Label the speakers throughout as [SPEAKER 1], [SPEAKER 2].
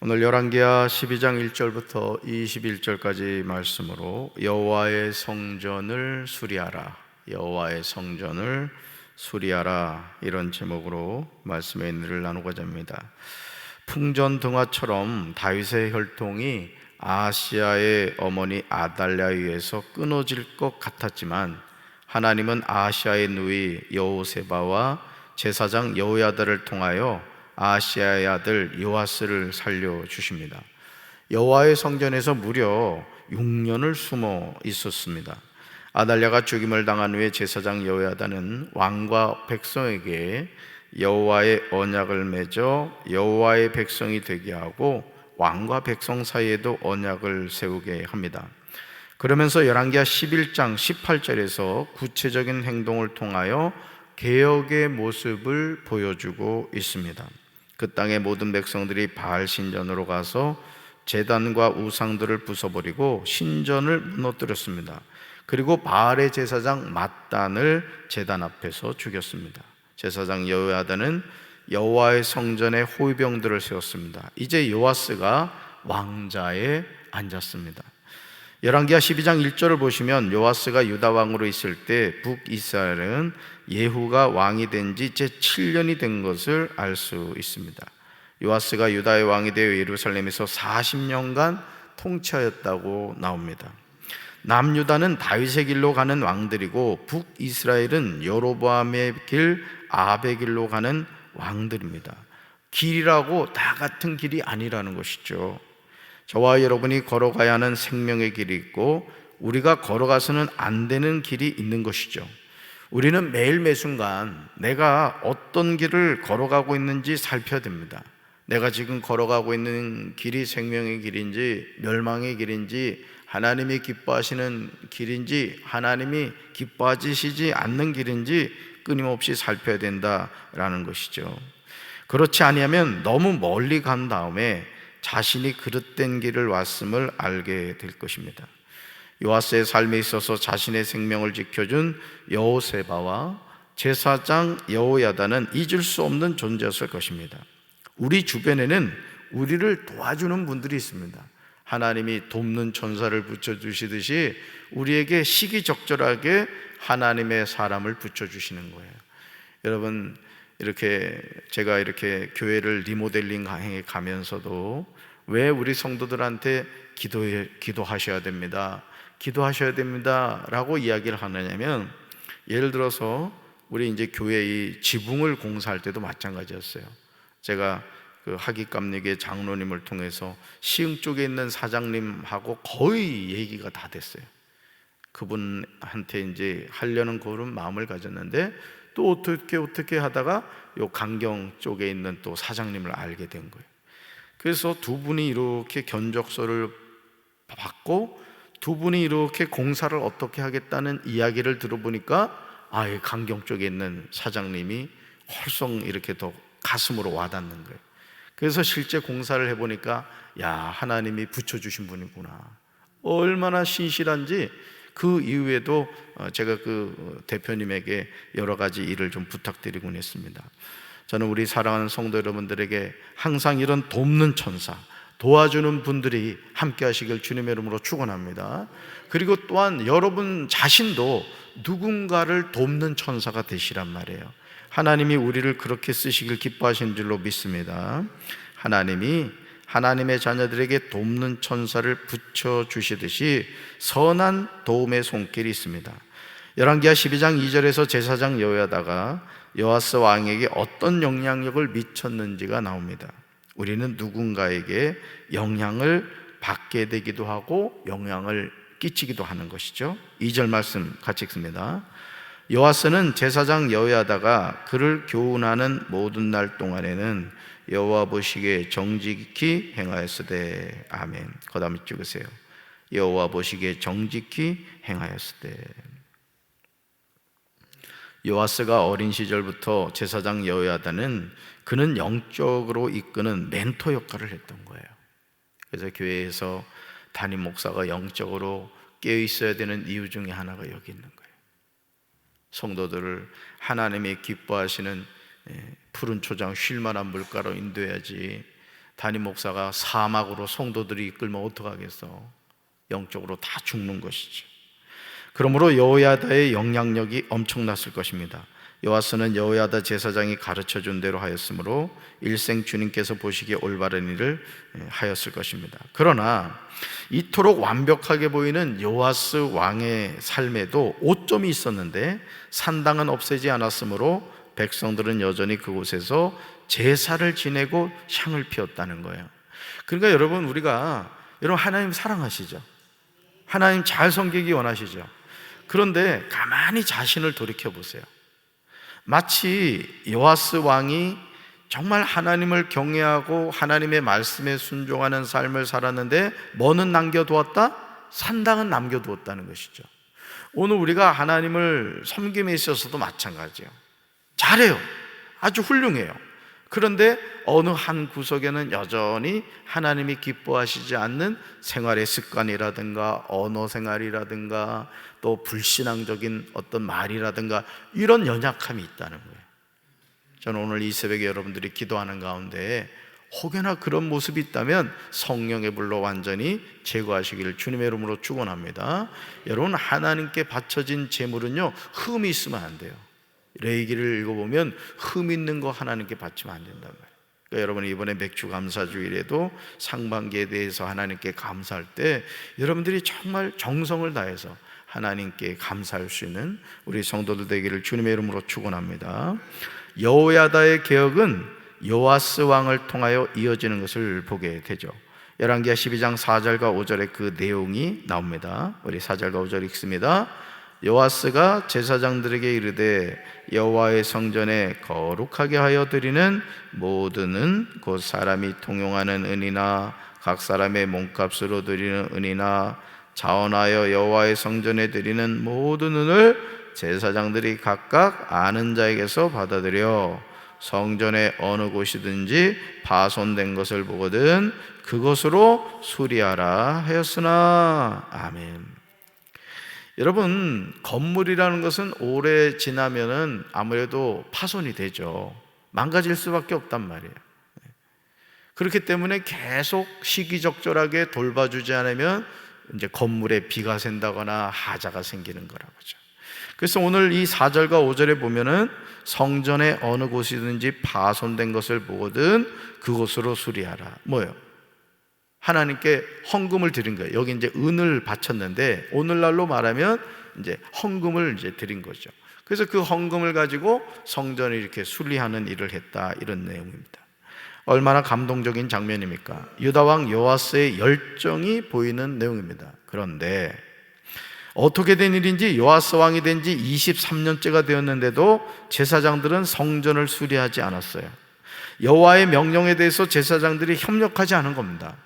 [SPEAKER 1] 오늘 열왕기하 12장 1절부터 21절까지 말씀으로 여호와의 성전을 수리하라, 여호와의 성전을 수리하라, 이런 제목으로 말씀의 은혜를 나누고자 합니다. 풍전등화처럼 다윗의 혈통이 아하시아의 어머니 아달랴에 의해서 끊어질 것 같았지만 하나님은 아하시아의 누이 여호세바와 제사장 여호야다를 통하여 아하시아의 아들 요아스를 살려주십니다. 여호와의 성전에서 무려 6년을 숨어 있었습니다. 아달랴가 죽임을 당한 후에 제사장 여호야다는 왕과 백성에게 여호와의 언약을 맺어 여호와의 백성이 되게 하고 왕과 백성 사이에도 언약을 세우게 합니다. 그러면서 열왕기하 11장 18절에서 구체적인 행동을 통하여 개혁의 모습을 보여주고 있습니다. 그 땅의 모든 백성들이 바알 신전으로 가서 제단과 우상들을 부숴버리고 신전을 무너뜨렸습니다. 그리고 바알의 제사장 맏단을 제단 앞에서 죽였습니다. 제사장 여호야다는 여호와의 성전에 호위병들을 세웠습니다. 이제 요아스가 왕자에 앉았습니다. 열왕기하 12장 1절을 보시면 요아스가 유다 왕으로 있을 때 북이스라엘은 예후가 왕이 된 지 제7년이 된 것을 알 수 있습니다. 요아스가 유다의 왕이 되어 예루살렘에서 40년간 통치하였다고 나옵니다. 남유다는 다윗의 길로 가는 왕들이고 북이스라엘은 여로보암의 길, 아합의 길로 가는 왕들입니다. 길이라고 다 같은 길이 아니라는 것이죠. 저와 여러분이 걸어가야 하는 생명의 길이 있고 우리가 걸어가서는 안 되는 길이 있는 것이죠. 우리는 매일 매순간 내가 어떤 길을 걸어가고 있는지 살펴야 됩니다. 내가 지금 걸어가고 있는 길이 생명의 길인지 멸망의 길인지 하나님이 기뻐하시는 길인지 하나님이 기뻐하시지 않는 길인지 끊임없이 살펴야 된다라는 것이죠. 그렇지 아니하면 너무 멀리 간 다음에 자신이 그릇된 길을 왔음을 알게 될 것입니다. 요아스의 삶에 있어서 자신의 생명을 지켜준 여호세바와 제사장 여호야다는 잊을 수 없는 존재였을 것입니다. 우리 주변에는 우리를 도와주는 분들이 있습니다. 하나님이 돕는 천사를 붙여주시듯이 우리에게 시기적절하게 하나님의 사람을 붙여주시는 거예요. 여러분, 제가 이렇게 교회를 리모델링 강행에 가면서도 왜 우리 성도들한테 기도하셔야 됩니다, 기도하셔야 됩니다 라고 이야기를 하느냐면, 예를 들어서 우리 이제 교회 이 지붕을 공사할 때도 마찬가지였어요. 제가 그 하기감리교 장로님을 통해서 시흥 쪽에 있는 사장님하고 거의 얘기가 다 됐어요. 그분한테 이제 하려는 그런 마음을 가졌는데 또 어떻게 하다가 요 강경 쪽에 있는 또 사장님을 알게 된 거예요. 그래서 두 분이 이렇게 견적서를 받고 두 분이 이렇게 공사를 어떻게 하겠다는 이야기를 들어보니까 이 강경 쪽에 있는 사장님이 헐렁 이렇게 더 가슴으로 와닿는 거예요. 그래서 실제 공사를 해보니까 하나님이 붙여주신 분이구나, 얼마나 신실한지. 그 이후에도 제가 그 대표님에게 여러 가지 일을 좀 부탁드리곤 했습니다. 저는 우리 사랑하는 성도 여러분들에게 항상 이런 돕는 천사, 도와주는 분들이 함께 하시길 주님의 이름으로 축원합니다. 그리고 또한 여러분 자신도 누군가를 돕는 천사가 되시란 말이에요. 하나님이 우리를 그렇게 쓰시길 기뻐하시는 줄로 믿습니다. 하나님이 하나님의 자녀들에게 돕는 천사를 붙여주시듯이 선한 도움의 손길이 있습니다. 열왕기하 12장 2절에서 제사장 여호야다가 요아스 왕에게 어떤 영향력을 미쳤는지가 나옵니다. 우리는 누군가에게 영향을 받게 되기도 하고 영향을 끼치기도 하는 것이죠. 2절 말씀 같이 읽습니다. 요아스는 제사장 여호야다가 그를 교훈하는 모든 날 동안에는 여호와 보시기에 정직히 행하였으되. 아멘. 그 다음에 찍으세요. 여호와 보시기에 정직히 행하였으되. 요아스가 어린 시절부터 제사장 여호야다는 그는 영적으로 이끄는 멘토 역할을 했던 거예요. 그래서 교회에서 담임 목사가 영적으로 깨어 있어야 되는 이유 중에 하나가 여기 있는 거예요. 성도들을 하나님이 기뻐하시는 푸른 초장 쉴만한 물가로 인도해야지 담임 목사가 사막으로 성도들이 이끌면 어떡하겠어? 영적으로 다 죽는 것이죠. 그러므로 여호야다의 영향력이 엄청났을 것입니다. 요아스는 여호야다 제사장이 가르쳐준 대로 하였으므로 일생 주님께서 보시기에 올바른 일을 하였을 것입니다. 그러나 이토록 완벽하게 보이는 요아스 왕의 삶에도 오점이 있었는데 산당은 없애지 않았으므로 백성들은 여전히 그곳에서 제사를 지내고 향을 피웠다는 거예요. 그러니까 여러분, 여러분 하나님 사랑하시죠? 하나님 잘 섬기기 원하시죠? 그런데 가만히 자신을 돌이켜 보세요. 마치 요아스 왕이 정말 하나님을 경외하고 하나님의 말씀에 순종하는 삶을 살았는데 뭐는 남겨두었다? 산당은 남겨두었다는 것이죠. 오늘 우리가 하나님을 섬김에 있어서도 마찬가지예요. 잘해요. 아주 훌륭해요. 그런데 어느 한 구석에는 여전히 하나님이 기뻐하시지 않는 생활의 습관이라든가 언어 생활이라든가 또 불신앙적인 어떤 말이라든가 이런 연약함이 있다는 거예요. 저는 오늘 이 새벽에 여러분들이 기도하는 가운데 혹여나 그런 모습이 있다면 성령의 불로 완전히 제거하시기를 주님의 이름으로 축원합니다. 여러분, 하나님께 바쳐진 제물은요, 흠이 있으면 안 돼요. 레위기를 읽어보면 흠 있는 거 하나님께 바치면 안 된단 말이에요. 그러니까 여러분, 이번에 맥주 감사주일에도 상반기에 대해서 하나님께 감사할 때 여러분들이 정말 정성을 다해서 하나님께 감사할 수 있는 우리 성도들 되기를 주님의 이름으로 축원합니다. 여호야다의 개혁은 요아스 왕을 통하여 이어지는 것을 보게 되죠. 열왕기하 12장 4절과 5절에 그 내용이 나옵니다. 우리 4절과 5절 읽습니다. 요아스가 제사장들에게 이르되 여호와의 성전에 거룩하게 하여 드리는 모든 은 곧 사람이 통용하는 은이나 각 사람의 몸값으로 드리는 은이나 자원하여 여호와의 성전에 드리는 모든 은을 제사장들이 각각 아는 자에게서 받아들여 성전의 어느 곳이든지 파손된 것을 보거든 그것으로 수리하라 하였으나. 아멘. 여러분, 건물이라는 것은 오래 지나면은 아무래도 파손이 되죠. 망가질 수밖에 없단 말이에요. 그렇기 때문에 계속 시기적절하게 돌봐주지 않으면 이제 건물에 비가 샌다거나 하자가 생기는 거라고죠. 그래서 오늘 이 4절과 5절에 보면은 성전의 어느 곳이든지 파손된 것을 보거든 그곳으로 수리하라. 뭐예요? 하나님께 헌금을 드린 거예요. 여기 이제 은을 바쳤는데 오늘날로 말하면 이제 헌금을 이제 드린 거죠. 그래서 그 헌금을 가지고 성전을 이렇게 수리하는 일을 했다, 이런 내용입니다. 얼마나 감동적인 장면입니까? 유다 왕 요아스의 열정이 보이는 내용입니다. 그런데 어떻게 된 일인지 요아스 왕이 된 지 23년째가 되었는데도 제사장들은 성전을 수리하지 않았어요. 여호와의 명령에 대해서 제사장들이 협력하지 않은 겁니다.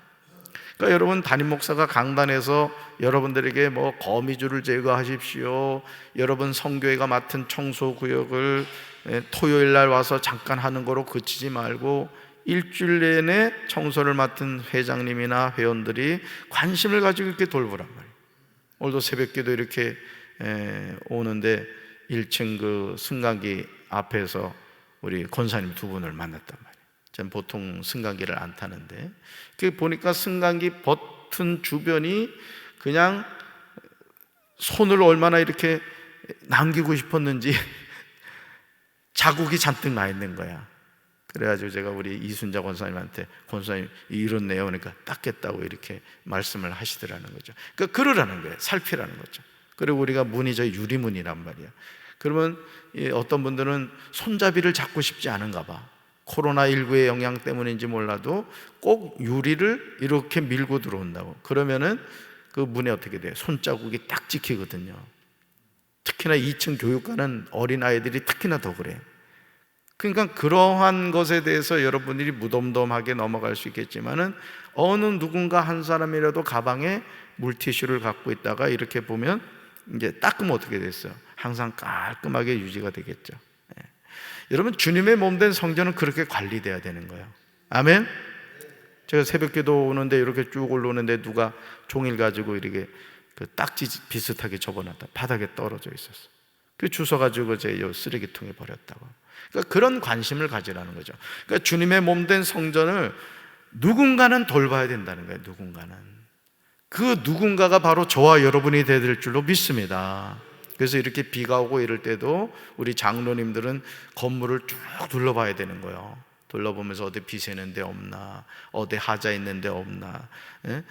[SPEAKER 1] 그러니까 여러분, 담임 목사가 강단에서 여러분들에게 거미줄을 제거하십시오, 여러분 성교회가 맡은 청소 구역을 토요일 날 와서 잠깐 하는 거로 그치지 말고 일주일 내내 청소를 맡은 회장님이나 회원들이 관심을 가지고 이렇게 돌보란 말이에요. 오늘도 새벽기도 이렇게 오는데 1층 그 승강기 앞에서 우리 권사님 두 분을 만났단 말이에요. 저는 보통 승강기를 안 타는데 그 보니까 승강기 버튼 주변이 그냥 손을 얼마나 이렇게 남기고 싶었는지 자국이 잔뜩 나 있는 거야. 그래가지고 제가 우리 이순자 권사님한테 권사님 이렇네요, 그러니까 닦겠다고 이렇게 말씀을 하시더라는 거죠. 그러니까 그러라는 거예요. 살피라는 거죠. 그리고 우리가 문이 저 유리문이란 말이야. 그러면 어떤 분들은 손잡이를 잡고 싶지 않은가 봐. 코로나19의 영향 때문인지 몰라도 꼭 유리를 이렇게 밀고 들어온다고. 그러면은 그 문에 어떻게 돼요? 손자국이 딱 찍히거든요. 특히나 2층 교육가는 어린아이들이 특히나 더 그래요. 그러니까 그러한 것에 대해서 여러분들이 무덤덤하게 넘어갈 수 있겠지만은 어느 누군가 한 사람이라도 가방에 물티슈를 갖고 있다가 이렇게 보면 이제 닦으면 어떻게 됐어요? 항상 깔끔하게 유지가 되겠죠. 여러분, 주님의 몸된 성전은 그렇게 관리돼야 되는 거예요. 아멘. 제가 새벽기도 오는데 이렇게 쭉 올라오는데 누가 종일 가지고 이렇게 그 딱지 비슷하게 접어놨다 바닥에 떨어져 있었어. 그 주워가지고 제 쓰레기통에 버렸다고. 그러니까 그런 관심을 가지라는 거죠. 그러니까 주님의 몸된 성전을 누군가는 돌봐야 된다는 거예요. 누군가는. 그 누군가가 바로 저와 여러분이 되어야 될 줄로 믿습니다. 그래서 이렇게 비가 오고 이럴 때도 우리 장로님들은 건물을 쭉 둘러봐야 되는 거예요. 둘러보면서 어디 비 새는 데 없나, 어디 하자 있는 데 없나,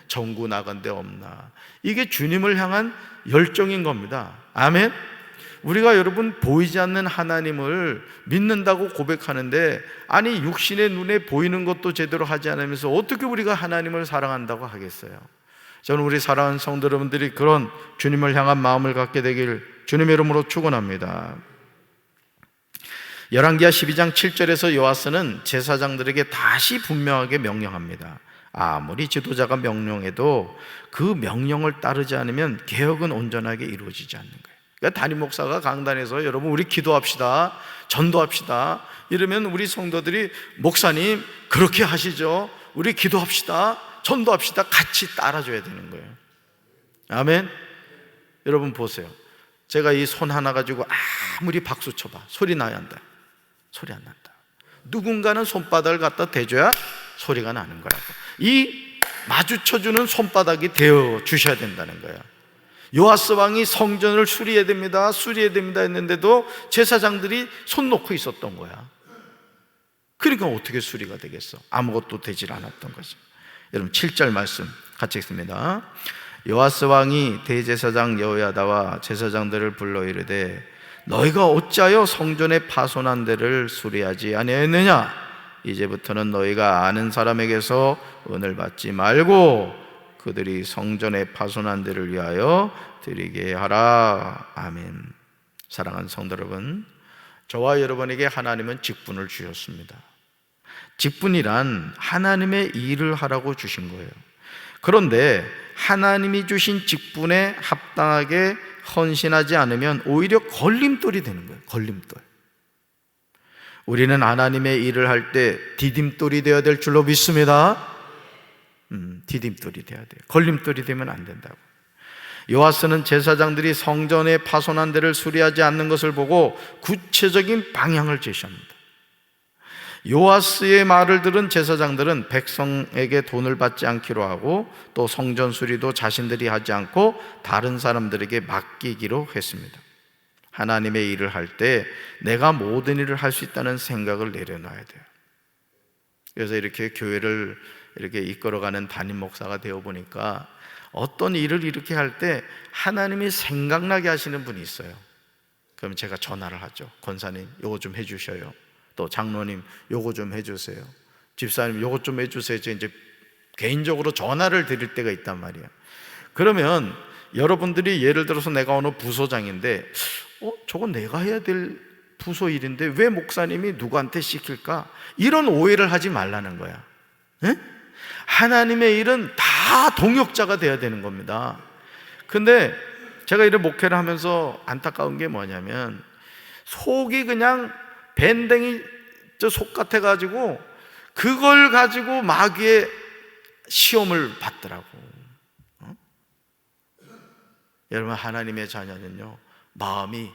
[SPEAKER 1] 전구 나간 데 없나. 이게 주님을 향한 열정인 겁니다. 아멘. 우리가 여러분 보이지 않는 하나님을 믿는다고 고백하는데, 아니 육신의 눈에 보이는 것도 제대로 하지 않으면서 어떻게 우리가 하나님을 사랑한다고 하겠어요? 저는 우리 사랑하는 성도 여러분들이 그런 주님을 향한 마음을 갖게 되길 주님의 이름으로 축원합니다. 열왕기하 12장 7절에서 요아스는 제사장들에게 다시 분명하게 명령합니다. 아무리 지도자가 명령해도 그 명령을 따르지 않으면 개혁은 온전하게 이루어지지 않는 거예요. 그러니까 담임 목사가 강단에서 여러분 우리 기도합시다, 전도합시다 이러면 우리 성도들이 목사님 그렇게 하시죠, 우리 기도합시다, 전도합시다 같이 따라줘야 되는 거예요. 아멘. 여러분 보세요. 제가 이 손 하나 가지고 아무리 박수 쳐봐 소리 나야 한다. 소리 안 난다. 누군가는 손바닥을 갖다 대줘야 소리가 나는 거라고. 이 마주쳐주는 손바닥이 되어 주셔야 된다는 거예요. 요아스 왕이 성전을 수리해야 됩니다 했는데도 제사장들이 손 놓고 있었던 거야. 그러니까 어떻게 수리가 되겠어? 아무것도 되질 않았던 거죠. 여러분 7절 말씀 같이 읽습니다. 요아스 왕이 대제사장 여호야다와 제사장들을 불러 이르되 너희가 어찌하여 성전에 파손한 데를 수리하지 아니하였느냐? 이제부터는 너희가 아는 사람에게서 은을 받지 말고 그들이 성전에 파손한 데를 위하여 드리게 하라. 아멘. 사랑하는 성도 여러분, 저와 여러분에게 하나님은 직분을 주셨습니다. 직분이란 하나님의 일을 하라고 주신 거예요. 그런데 하나님이 주신 직분에 합당하게 헌신하지 않으면 오히려 걸림돌이 되는 거예요. 걸림돌. 우리는 하나님의 일을 할 때 디딤돌이 되어야 될 줄로 믿습니다. 디딤돌이 되어야 돼요. 걸림돌이 되면 안 된다고. 요아스는 제사장들이 성전에 파손한 데를 수리하지 않는 것을 보고 구체적인 방향을 제시합니다. 요아스의 말을 들은 제사장들은 백성에게 돈을 받지 않기로 하고 또 성전 수리도 자신들이 하지 않고 다른 사람들에게 맡기기로 했습니다. 하나님의 일을 할 때 내가 모든 일을 할 수 있다는 생각을 내려놔야 돼요. 그래서 이렇게 교회를 이렇게 이끌어가는 담임 목사가 되어 보니까 어떤 일을 이렇게 할 때 하나님이 생각나게 하시는 분이 있어요. 그럼 제가 전화를 하죠. 권사님 요거 좀 해주셔요. 또 장로님 요거 좀 해주세요. 집사님 요거 좀 해주세요. 이제 개인적으로 전화를 드릴 때가 있단 말이에요. 그러면 여러분들이 예를 들어서 내가 어느 부소장인데 저건 내가 해야 될 부소 일인데 왜 목사님이 누구한테 시킬까? 이런 오해를 하지 말라는 거야. 에? 하나님의 일은 다 동역자가 돼야 되는 겁니다. 근데 제가 이런 목회를 하면서 안타까운 게 뭐냐면 속이 그냥 밴댕이 속 같아가지고 그걸 가지고 마귀의 시험을 받더라고. 여러분 하나님의 자녀는요 마음이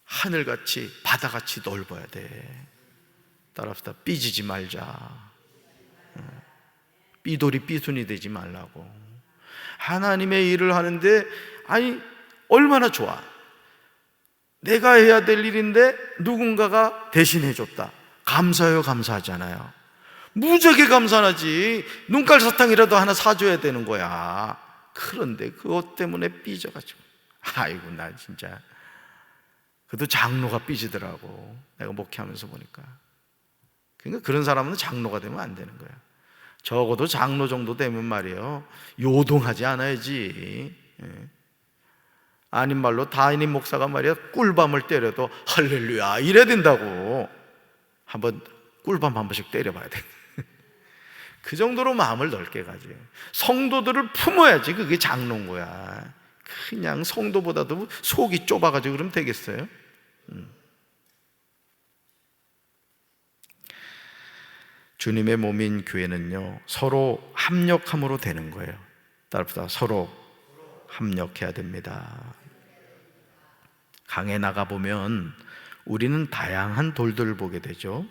[SPEAKER 1] 하늘같이 바다같이 넓어야 돼. 따라합시다. 삐지지 말자. 삐돌이 삐순이 되지 말라고. 하나님의 일을 하는데 아니 얼마나 좋아. 내가 해야 될 일인데 누군가가 대신해 줬다. 감사해요, 감사하잖아요. 무지하게 감사하지. 눈깔 사탕이라도 하나 사줘야 되는 거야. 그런데 그것 때문에 삐져가지고 아이고 나 진짜. 그래도 장로가 삐지더라고. 내가 목회하면서 보니까. 그러니까 그런 사람은 장로가 되면 안 되는 거야. 적어도 장로 정도 되면 말이에요 요동하지 않아야지. 아닌 말로 담임 목사가 말이야 꿀밤을 때려도 할렐루야 이래야 된다고. 한번 꿀밤 한 번씩 때려봐야 돼. 그 정도로 마음을 넓게 가지. 성도들을 품어야지 그게 장로인 거야. 그냥 성도보다도 속이 좁아가지고 그러면 되겠어요? 주님의 몸인 교회는요 서로 합력함으로 되는 거예요. 따라서 서로 합력해야 됩니다. 강에 나가보면 우리는 다양한 돌들을 보게 되죠.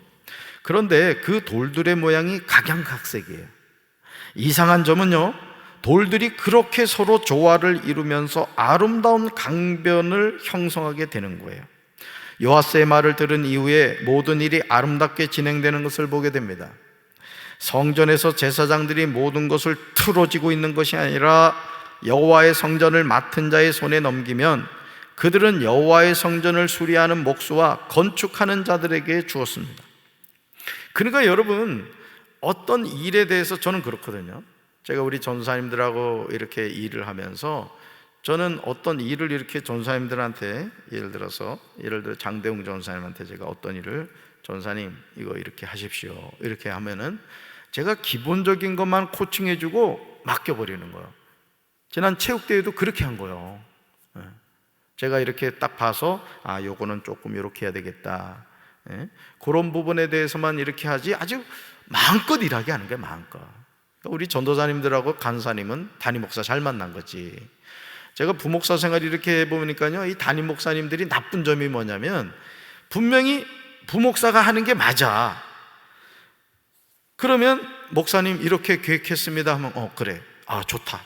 [SPEAKER 1] 그런데 그 돌들의 모양이 각양각색이에요. 이상한 점은요, 돌들이 그렇게 서로 조화를 이루면서 아름다운 강변을 형성하게 되는 거예요. 요아스의 말을 들은 이후에 모든 일이 아름답게 진행되는 것을 보게 됩니다. 성전에서 제사장들이 모든 것을 틀어지고 있는 것이 아니라 여호와의 성전을 맡은 자의 손에 넘기면 그들은 여호와의 성전을 수리하는 목수와 건축하는 자들에게 주었습니다. 그러니까 여러분, 어떤 일에 대해서 저는 그렇거든요. 제가 우리 전사님들하고 이렇게 일을 하면서 저는 어떤 일을 이렇게 전사님들한테 예를 들어 장대웅 전사님한테 제가 어떤 일을 전사님 이거 이렇게 하십시오 이렇게 하면은 제가 기본적인 것만 코칭해주고 맡겨버리는 거예요. 지난 체육대회도 그렇게 한 거예요. 제가 이렇게 딱 봐서 요거는 조금 이렇게 해야 되겠다, 그런 부분에 대해서만 이렇게 하지 아주 마음껏 일하게 하는 거예요. 마음껏. 우리 전도사님들하고 간사님은 담임 목사 잘 만난 거지. 제가 부목사 생활 이렇게 해보니까요, 이 담임 목사님들이 나쁜 점이 뭐냐면 분명히 부목사가 하는 게 맞아. 그러면 목사님 이렇게 계획했습니다 하면 그래, 좋다,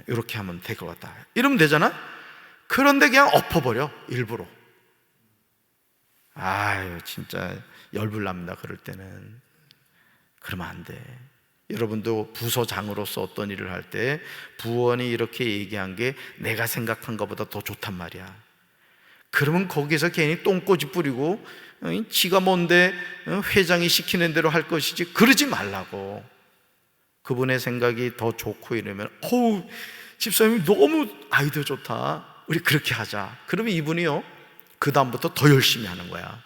[SPEAKER 1] 이렇게 하면 될 것 같다 이러면 되잖아. 그런데 그냥 엎어버려, 일부러. 아유, 진짜 열불납니다. 그럴 때는. 그러면 안 돼. 여러분도 부서장으로서 어떤 일을 할 때 부원이 이렇게 얘기한 게 내가 생각한 것보다 더 좋단 말이야. 그러면 거기서 괜히 똥꼬집 뿌리고 지가 뭔데 회장이 시키는 대로 할 것이지 그러지 말라고. 그분의 생각이 더 좋고 이러면 집사님이 너무 아이디어 좋다, 우리 그렇게 하자. 그러면 이분이요, 그 다음부터 더 열심히 하는 거야.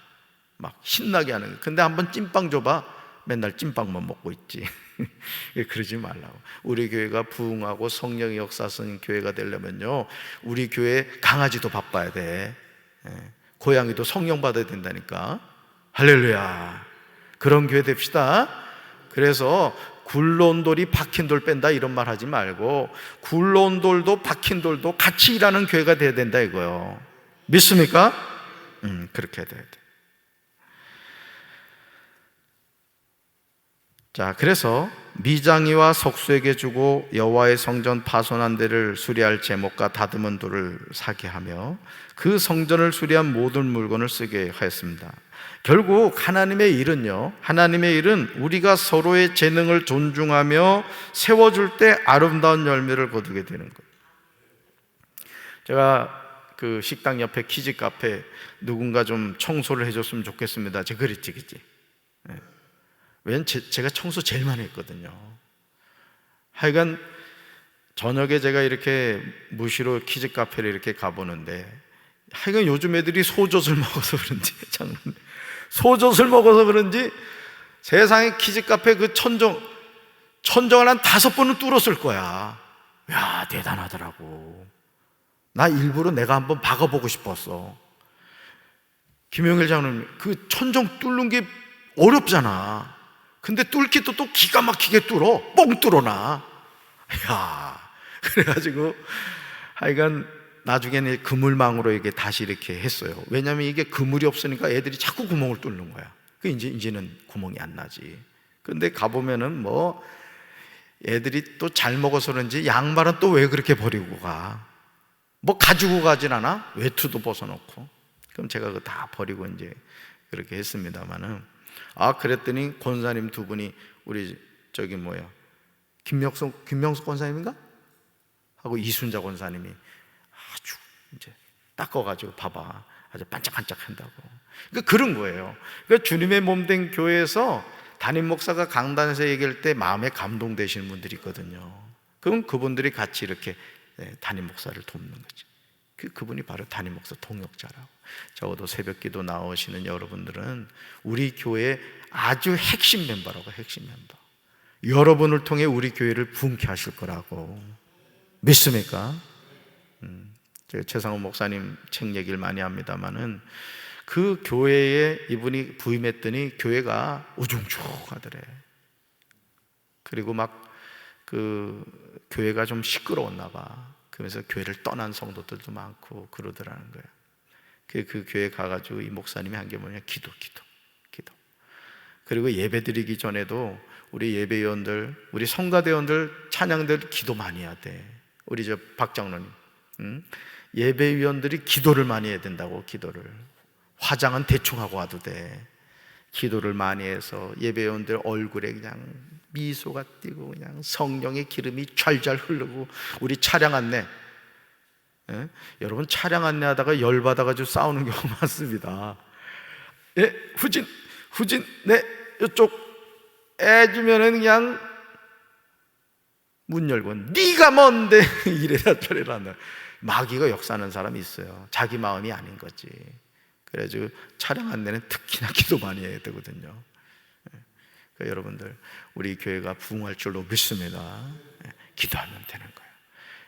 [SPEAKER 1] 막 신나게 하는 거야. 근데 한번 찐빵 줘봐, 맨날 찐빵만 먹고 있지. 그러지 말라고. 우리 교회가 부흥하고 성령의 역사 쓰는 교회가 되려면요, 우리 교회 강아지도 바빠야 돼. 고양이도 성령 받아야 된다니까. 할렐루야. 그런 교회 됩시다. 그래서 굴러온 돌이 박힌 돌 뺀다 이런 말 하지 말고 굴러온 돌도 박힌 돌도 같이 일하는 교회가 돼야 된다 이거요. 믿습니까? 그렇게 돼야 돼. 자, 그래서 미장이와 석수에게 주고 여호와의 성전 파손한 데를 수리할 제목과 다듬은 돌을 사게 하며 그 성전을 수리한 모든 물건을 쓰게 하였습니다. 결국 하나님의 일은 우리가 서로의 재능을 존중하며 세워줄 때 아름다운 열매를 거두게 되는 거예요. 제가 그 식당 옆에 키즈 카페 누군가 좀 청소를 해줬으면 좋겠습니다. 제가 그랬지, 그치? 왜냐면 제가 청소 제일 많이 했거든요. 하여간 저녁에 제가 이렇게 무시로 키즈 카페를 이렇게 가보는데 하여간 요즘 애들이 소젖을 먹어서 그런지 소젖을 먹어서 그런지 세상에 키즈 카페 그 천정을 한 5번은 뚫었을 거야. 야, 대단하더라고. 나 일부러 내가 한번 박아보고 싶었어. 김영일 장로님, 그 천정 뚫는 게 어렵잖아. 근데 뚫기도 또 기가 막히게 뚫어. 뻥 뚫어놔. 야, 그래가지고 하여간 나중에는 그물망으로 이게 다시 이렇게 했어요. 왜냐하면 이게 그물이 없으니까 애들이 자꾸 구멍을 뚫는 거야. 그 이제는 구멍이 안 나지. 근데 가보면은 뭐 애들이 또 잘 먹어서 그런지 양말은 또 왜 그렇게 버리고 가? 뭐 가지고 가진 않아? 외투도 벗어놓고. 그럼 제가 그거 다 버리고 이제 그렇게 했습니다만은, 그랬더니 권사님 두 분이 우리 김명숙 권사님인가? 하고 이순자 권사님이 아주 이제 닦아가지고 봐봐, 아주 반짝반짝 한다고. 그러니까 그런 거예요. 그러니까 주님의 몸 된 교회에서 담임 목사가 강단에서 얘기할 때 마음에 감동되시는 분들이 있거든요. 그럼 그분들이 같이 이렇게 담임 목사를 돕는 거지. 그분이 바로 담임 목사 동역자라고. 적어도 새벽기도 나오시는 여러분들은 우리 교회의 아주 핵심 멤버라고. 핵심 멤버. 여러분을 통해 우리 교회를 부흥케 하실 거라고. 믿습니까? 제가 최상훈 목사님 책 얘기를 많이 합니다만은 그 교회에 이분이 부임했더니 교회가 우중충하더래. 그리고 막 그 교회가 좀 시끄러웠나 봐. 그러면서 교회를 떠난 성도들도 많고 그러더라는 거예요. 그 교회 가가지고 이 목사님이 한 게 뭐냐? 기도. 그리고 예배 드리기 전에도 우리 예배위원들, 우리 성가대원들, 찬양들 기도 많이 해야 돼. 우리 저 박 장로님, 예배위원들이 기도를 많이 해야 된다고. 기도를. 화장은 대충 하고 와도 돼. 기도를 많이 해서 예배위원들 얼굴에 그냥 미소가 띄고 그냥 성령의 기름이 촤촤 흐르고. 우리 차량 안내, 여러분 차량 안내하다가 열받아가지고 싸우는 경우 많습니다. 예, 후진, 네, 이쪽 해주면은 그냥 문 열고 네가 뭔데 이래라 저래라. 마귀가 역사하는 사람이 있어요. 자기 마음이 아닌 거지. 그래가지고 차량 안내는 특히나 기도 많이 해야 되거든요. 그러니까 여러분들, 우리 교회가 부흥할 줄로 믿습니다. 기도하면 되는 거예요.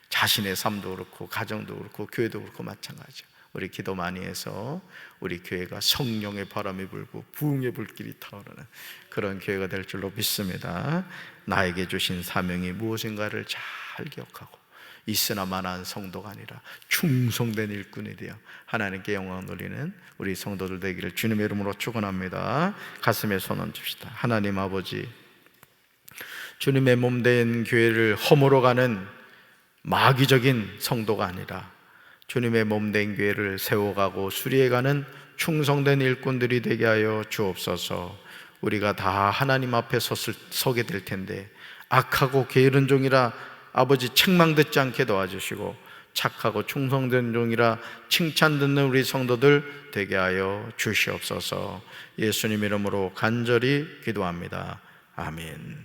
[SPEAKER 1] 자신의 삶도 그렇고 가정도 그렇고 교회도 그렇고 마찬가지죠. 우리 기도 많이 해서 우리 교회가 성령의 바람이 불고 부흥의 불길이 타오르는 그런 교회가 될 줄로 믿습니다. 나에게 주신 사명이 무엇인가를 잘 기억하고 있으나 마나한 성도가 아니라 충성된 일꾼이 되어 하나님께 영광 돌리는 우리 성도들 되기를 주님의 이름으로 축원합니다. 가슴에 손 얹읍시다. 하나님 아버지, 주님의 몸된 교회를 허물어가는 마귀적인 성도가 아니라 주님의 몸된 교회를 세워가고 수리해가는 충성된 일꾼들이 되게 하여 주옵소서. 우리가 다 하나님 앞에 서게 될 텐데 악하고 게으른 종이라 아버지 책망 듣지 않게 도와주시고 착하고 충성된 종이라 칭찬 듣는 우리 성도들 되게 하여 주시옵소서. 예수님 이름으로 간절히 기도합니다. 아멘.